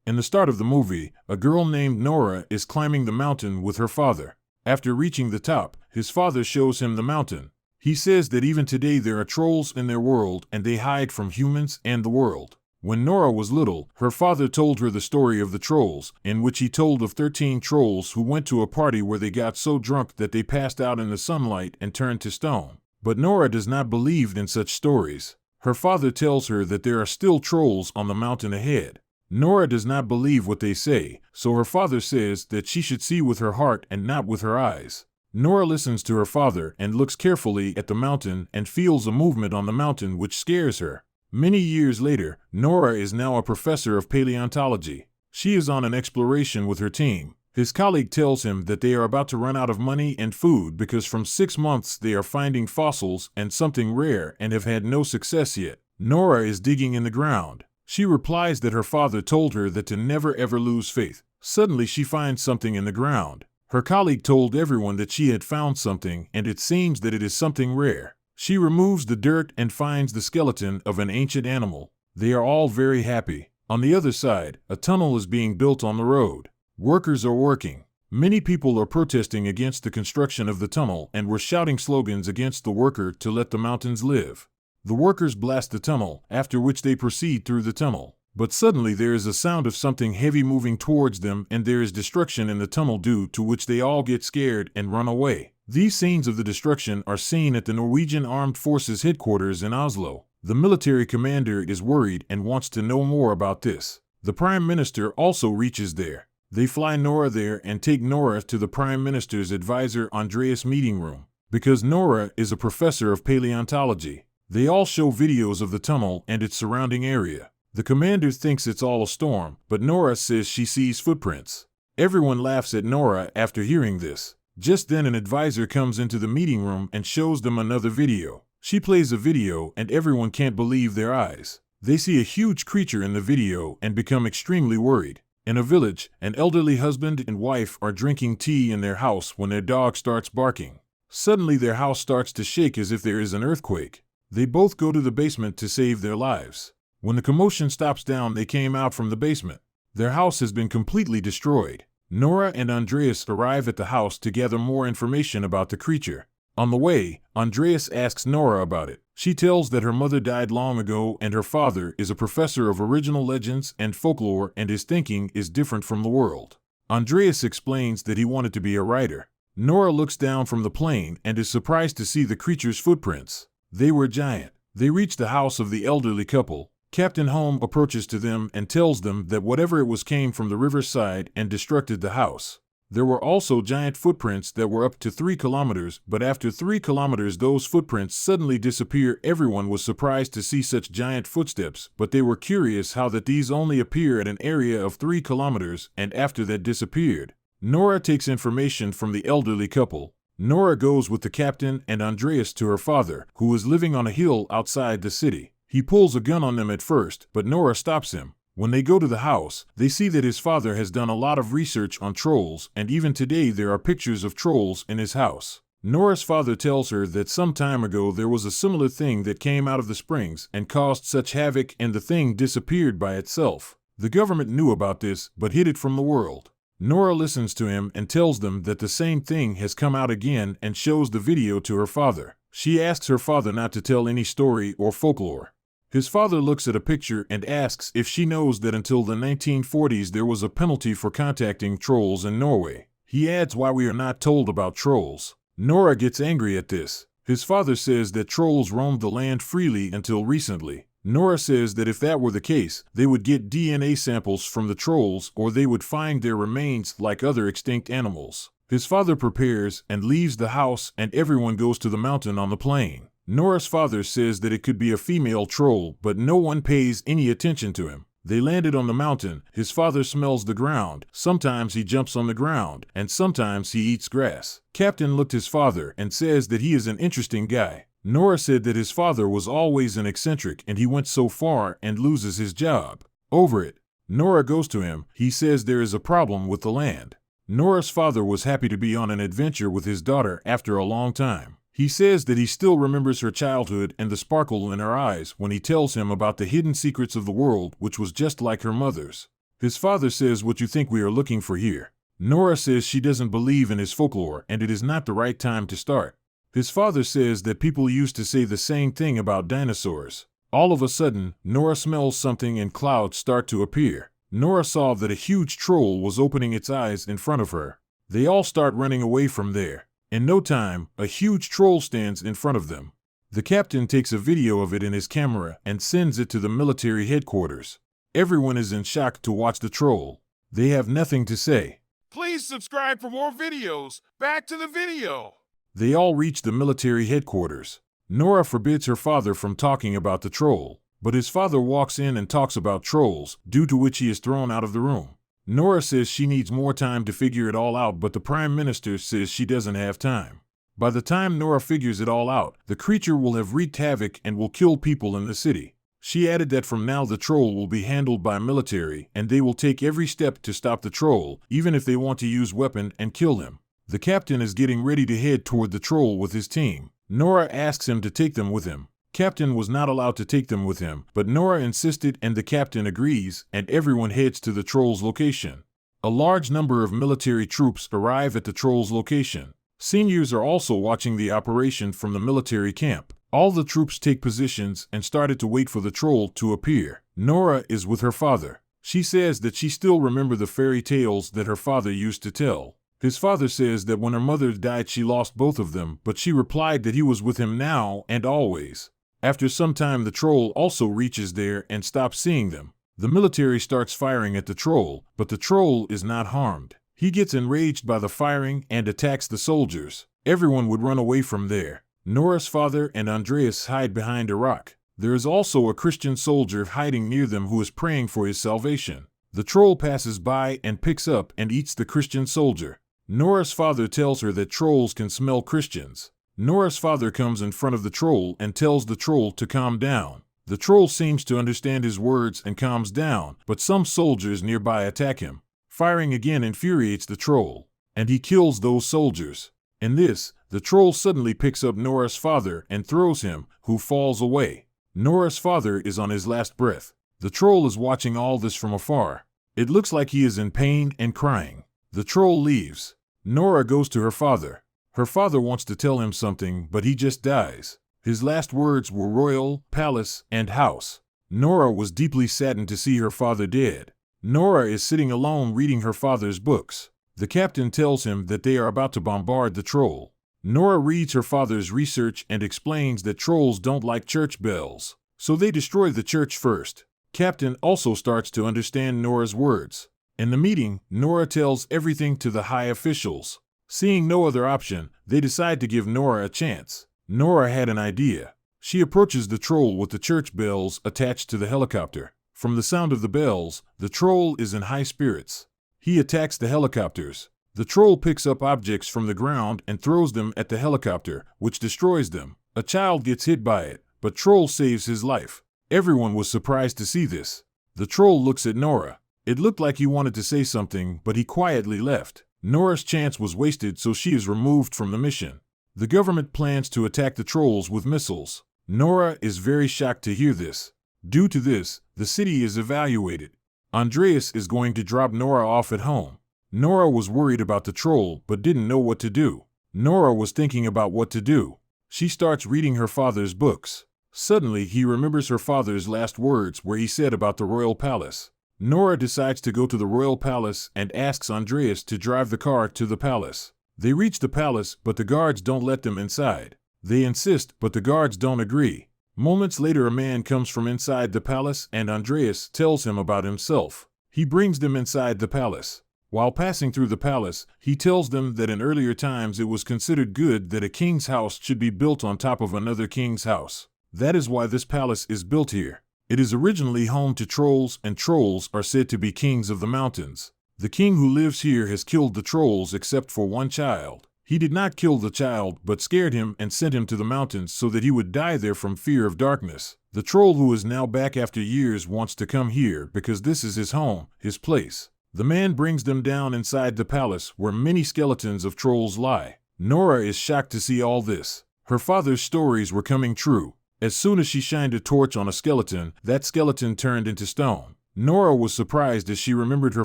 In the start of the movie, a girl named Nora is climbing the mountain with her father. After reaching the top, his father shows him the mountain. He says that even today there are trolls in their world and they hide from humans and the world. When Nora was little, her father told her the story of the trolls, in which he told of 13 trolls who went to a party where they got so drunk that they passed out in the sunlight and turned to stone. But Nora does not believe in such stories. Her father tells her that there are still trolls on the mountain ahead. Nora does not believe what they say, so her father says that she should see with her heart and not with her eyes. Nora listens to her father and looks carefully at the mountain and feels a movement on the mountain which scares her. Many years later, Nora is now a professor of paleontology. She is on an exploration with her team. His colleague tells him that they are about to run out of money and food because from 6 months they are finding fossils and something rare and have had no success yet. Nora is digging in the ground. She replies that her father told her that to never ever lose faith. Suddenly she finds something in the ground. Her colleague told everyone that she had found something and it seems that it is something rare. She removes the dirt and finds the skeleton of an ancient animal. They are all very happy. On the other side, a tunnel is being built on the road. Workers are working. Many people are protesting against the construction of the tunnel and were shouting slogans against the worker to let the mountains live. The workers blast the tunnel, after which they proceed through the tunnel. But suddenly there is a sound of something heavy moving towards them and there is destruction in the tunnel due to which they all get scared and run away. These scenes of the destruction are seen at the Norwegian Armed Forces headquarters in Oslo. The military commander is worried and wants to know more about this. The Prime Minister also reaches there. They fly Nora there and take Nora to the Prime Minister's advisor Andreas' meeting room. Because Nora is a professor of paleontology, they all show videos of the tunnel and its surrounding area. The commander thinks it's all a storm, but Nora says she sees footprints. Everyone laughs at Nora after hearing this. Just then an advisor comes into the meeting room and shows them another video. She plays a video and everyone can't believe their eyes. They see a huge creature in the video and become extremely worried. In a village, an elderly husband and wife are drinking tea in their house when their dog starts barking. Suddenly their house starts to shake as if there is an earthquake. They both go to the basement to save their lives. When the commotion stops down, they came out from the basement. Their house has been completely destroyed. Nora and Andreas arrive at the house to gather more information about the creature. On the way, Andreas asks Nora about it. She tells that her mother died long ago and her father is a professor of original legends and folklore and his thinking is different from the world. Andreas explains that he wanted to be a writer. Nora looks down from the plane and is surprised to see the creature's footprints. They were giant. They reach the house of the elderly couple. Captain Holm approaches to them and tells them that whatever it was came from the riverside and destructed the house. There were also giant footprints that were up to 3 kilometers, but after 3 kilometers those footprints suddenly disappear. Everyone was surprised to see such giant footsteps, but they were curious how that these only appear at an area of 3 kilometers and after that disappeared. Nora takes information from the elderly couple. Nora goes with the captain and Andreas to her father, who is living on a hill outside the city. He pulls a gun on them at first, but Nora stops him. When they go to the house, they see that his father has done a lot of research on trolls, and even today there are pictures of trolls in his house. Nora's father tells her that some time ago there was a similar thing that came out of the springs and caused such havoc and the thing disappeared by itself. The government knew about this, but hid it from the world. Nora listens to him and tells them that the same thing has come out again and shows the video to her father. She asks her father not to tell any story or folklore. His father looks at a picture and asks if she knows that until the 1940s there was a penalty for contacting trolls in Norway. He adds why we are not told about trolls. Nora gets angry at this. His father says that trolls roamed the land freely until recently. Nora says that if that were the case, they would get DNA samples from the trolls or they would find their remains like other extinct animals. His father prepares and leaves the house and everyone goes to the mountain on the plain. Nora's father says that it could be a female troll, but no one pays any attention to him. They landed on the mountain. His father smells the ground. Sometimes he jumps on the ground, and sometimes he eats grass. Captain looked his father and says that he is an interesting guy. Nora said that his father was always an eccentric and he went so far and loses his job over it. Nora goes to him. He says there is a problem with the land. Nora's father was happy to be on an adventure with his daughter after a long time. He says that he still remembers her childhood and the sparkle in her eyes when he tells him about the hidden secrets of the world, which was just like her mother's. His father says, "What you think we are looking for here?" Nora says she doesn't believe in his folklore and it is not the right time to start. His father says that people used to say the same thing about dinosaurs. All of a sudden, Nora smells something and clouds start to appear. Nora saw that a huge troll was opening its eyes in front of her. They all start running away from there. In no time, a huge troll stands in front of them. The captain takes a video of it in his camera and sends it to the military headquarters. Everyone is in shock to watch the troll. They have nothing to say. Please subscribe for more videos. Back to the video. They all reach the military headquarters. Nora forbids her father from talking about the troll, but his father walks in and talks about trolls, due to which he is thrown out of the room. Nora says she needs more time to figure it all out, but the Prime Minister says she doesn't have time. By the time Nora figures it all out, the creature will have wreaked havoc and will kill people in the city. She added that from now the troll will be handled by military and they will take every step to stop the troll, even if they want to use weapon and kill him. The captain is getting ready to head toward the troll with his team. Nora asks him to take them with him. Captain was not allowed to take them with him, but Nora insisted and the captain agrees, and everyone heads to the troll's location. A large number of military troops arrive at the troll's location. Seniors are also watching the operation from the military camp. All the troops take positions and started to wait for the troll to appear. Nora is with her father. She says that she still remembers the fairy tales that her father used to tell. His father says that when her mother died she lost both of them, but she replied that he was with him now and always. After some time the troll also reaches there and stops seeing them. The military starts firing at the troll, but the troll is not harmed. He gets enraged by the firing and attacks the soldiers. Everyone would run away from there. Nora's father and Andreas hide behind a rock. There is also a Christian soldier hiding near them who is praying for his salvation. The troll passes by and picks up and eats the Christian soldier. Nora's father tells her that trolls can smell Christians. Nora's father comes in front of the troll and tells the troll to calm down. The troll seems to understand his words and calms down, but some soldiers nearby attack him. Firing again infuriates the troll, and he kills those soldiers. In this, the troll suddenly picks up Nora's father and throws him, who falls away. Nora's father is on his last breath. The troll is watching all this from afar. It looks like he is in pain and crying. The troll leaves. Nora goes to her father. Her father wants to tell him something, but he just dies. His last words were royal, palace, and house. Nora was deeply saddened to see her father dead. Nora is sitting alone reading her father's books. The captain tells him that they are about to bombard the troll. Nora reads her father's research and explains that trolls don't like church bells, so they destroy the church first. Captain also starts to understand Nora's words. In the meeting, Nora tells everything to the high officials. Seeing no other option, they decide to give Nora a chance. Nora had an idea. She approaches the troll with the church bells attached to the helicopter. From the sound of the bells, the troll is in high spirits. He attacks the helicopters. The troll picks up objects from the ground and throws them at the helicopter, which destroys them. A child gets hit by it, but Troll saves his life. Everyone was surprised to see this. The troll looks at Nora. It looked like he wanted to say something, but he quietly left. Nora's chance was wasted, so she is removed from the mission. The government plans to attack the trolls with missiles. Nora is very shocked to hear this. Due to this, the city is evacuated. Andreas is going to drop Nora off at home. Nora was worried about the troll but didn't know what to do. Nora was thinking about what to do. She starts reading her father's books. Suddenly, he remembers her father's last words where he said about the royal palace. Nora decides to go to the royal palace and asks Andreas to drive the car to the palace. They reach the palace, but the guards don't let them inside. They insist, but the guards don't agree. Moments later, a man comes from inside the palace and Andreas tells him about himself. He brings them inside the palace. While passing through the palace, he tells them that in earlier times it was considered good that a king's house should be built on top of another king's house. That is why this palace is built here. It is originally home to trolls, and trolls are said to be kings of the mountains. The king who lives here has killed the trolls except for one child. He did not kill the child, but scared him and sent him to the mountains so that he would die there from fear of darkness. The troll who is now back after years wants to come here because this is his home, his place. The man brings them down inside the palace where many skeletons of trolls lie. Nora is shocked to see all this. Her father's stories were coming true. As soon as she shined a torch on a skeleton, that skeleton turned into stone. Nora was surprised as she remembered her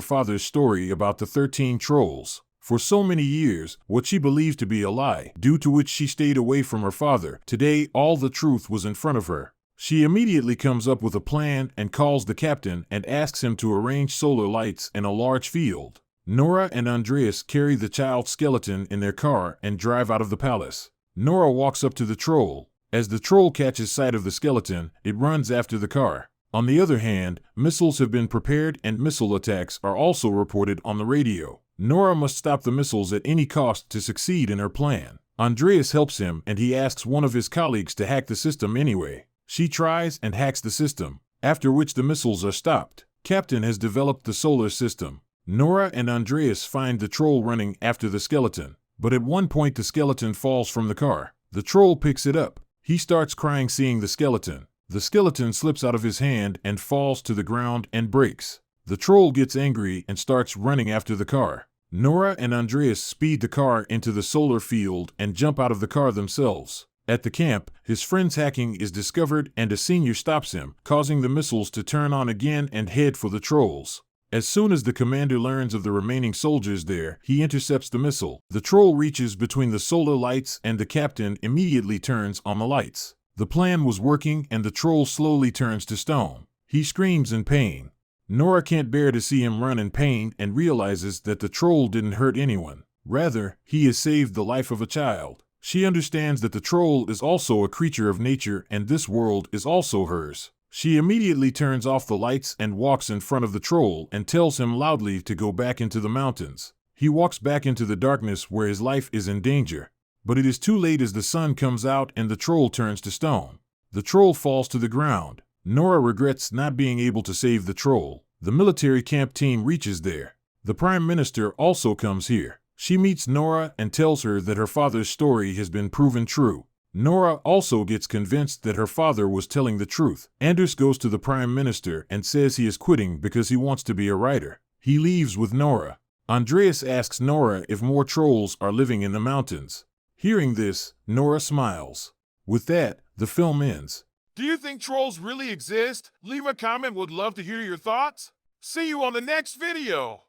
father's story about the 13 trolls. For so many years, what she believed to be a lie, due to which she stayed away from her father, today all the truth was in front of her. She immediately comes up with a plan and calls the captain and asks him to arrange solar lights in a large field. Nora and Andreas carry the child's skeleton in their car and drive out of the palace. Nora walks up to the troll. As the troll catches sight of the skeleton, it runs after the car. On the other hand, missiles have been prepared and missile attacks are also reported on the radio. Nora must stop the missiles at any cost to succeed in her plan. Andreas helps him and he asks one of his colleagues to hack the system anyway. She tries and hacks the system, after which the missiles are stopped. Captain has developed the solar system. Nora and Andreas find the troll running after the skeleton, but at one point the skeleton falls from the car. The troll picks it up. He starts crying seeing the skeleton. The skeleton slips out of his hand and falls to the ground and breaks. The troll gets angry and starts running after the car. Nora and Andreas speed the car into the solar field and jump out of the car themselves. At the camp, his friend's hacking is discovered and a senior stops him, causing the missiles to turn on again and head for the trolls. As soon as the commander learns of the remaining soldiers there, he intercepts the missile. The troll reaches between the solar lights and the captain immediately turns on the lights. The plan was working and the troll slowly turns to stone. He screams in pain. Nora can't bear to see him run in pain and realizes that the troll didn't hurt anyone. Rather, he has saved the life of a child. She understands that the troll is also a creature of nature and this world is also hers. She immediately turns off the lights and walks in front of the troll and tells him loudly to go back into the mountains. He walks back into the darkness where his life is in danger. But it is too late as the sun comes out and the troll turns to stone. The troll falls to the ground. Nora regrets not being able to save the troll. The military camp team reaches there. The Prime Minister also comes here. She meets Nora and tells her that her father's story has been proven true. Nora also gets convinced that her father was telling the truth. Anders goes to the Prime Minister and says he is quitting because he wants to be a writer. He leaves with Nora. Andreas asks Nora if more trolls are living in the mountains. Hearing this, Nora smiles. With that, the film ends. Do you think trolls really exist? Leave a comment, would love to hear your thoughts. See you on the next video.